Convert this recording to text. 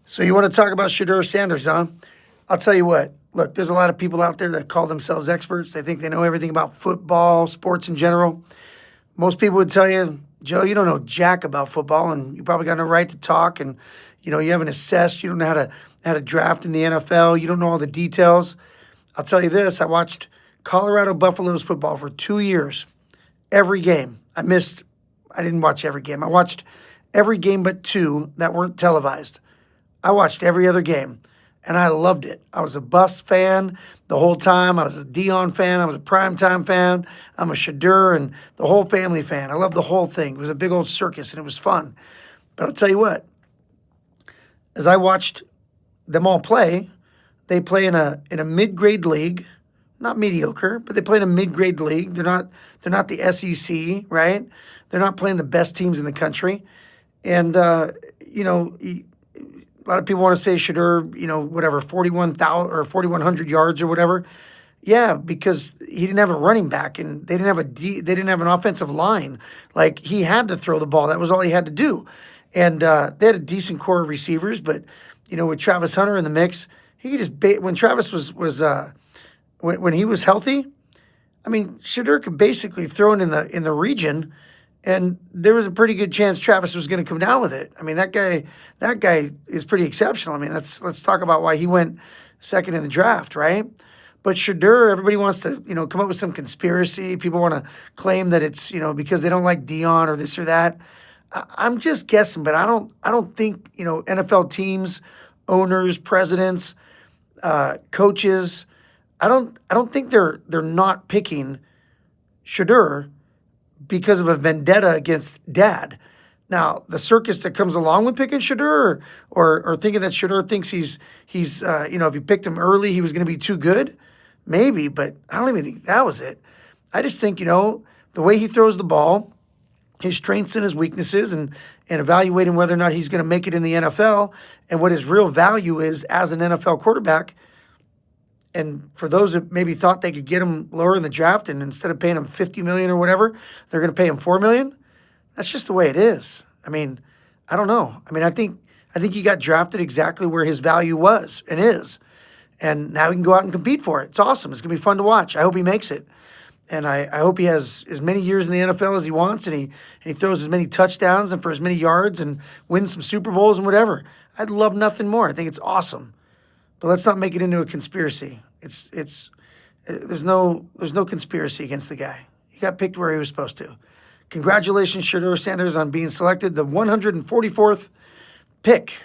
So you want to talk about Shedeur Sanders, huh? I'll tell you what. Look, there's a lot of people out there that call themselves experts. They think they know everything about football, sports in general. Most people would tell you, Joe, you don't know jack about football, and you probably got no right to talk. And you haven't assessed. You don't know how to draft in the NFL. You don't know all the details. I'll tell you this: I watched Colorado Buffaloes football for 2 years, every game. I didn't watch every game. I watched every game but two that weren't televised. I watched every other game, and I loved it. I was a Buffs fan the whole time. I was a Dion fan. I was a primetime fan. I'm a Shedeur and the whole family fan. I loved the whole thing. It was a big old circus, and it was fun. But I'll tell you what, as I watched them all play, they play in a mid-grade league, not mediocre, but they play in a mid-grade league. They're not the SEC, right? They're not playing the best teams in the country. And, a lot of people want to say Shedeur, whatever, 41,000 or 4,100 yards or whatever. Yeah, because he didn't have a running back and they didn't have an offensive line. Like, he had to throw the ball. That was all he had to do. And they had a decent core of receivers, but with Travis Hunter in the mix, he could just when Travis was when he was healthy, I mean, Shedeur could basically throw it in the region, and there was a pretty good chance Travis was going to come down with it. I mean, that guy is pretty exceptional. I mean, let's talk about why he went second in the draft, right? But Shedeur, everybody wants to, come up with some conspiracy. People want to claim that it's, because they don't like Dion or this or that. I'm just guessing, but I don't think, NFL teams, owners, presidents, coaches, I don't think they're not picking Shedeur because of a vendetta against dad. Now, the circus that comes along with picking Shedeur or thinking that Shedeur thinks he's if you picked him early, he was going to be too good, maybe, but I don't even think that was it. I just think, the way he throws the ball, his strengths and his weaknesses, and evaluating whether or not he's going to make it in the NFL and what his real value is as an NFL quarterback. And for those that maybe thought they could get him lower in the draft, and instead of paying him $50 million or whatever, they're going to pay him $4 million. That's just the way it is. I mean, I don't know. I mean, I think he got drafted exactly where his value was and is, and now he can go out and compete for it. It's awesome. It's going to be fun to watch. I hope he makes it, and I hope he has as many years in the NFL as he wants, and he throws as many touchdowns and for as many yards and wins some Super Bowls and whatever. I'd love nothing more. I think it's awesome. But let's not make it into a conspiracy. There's no conspiracy against the guy. He got picked where he was supposed to. Congratulations, Shedeur Sanders, on being selected the 144th pick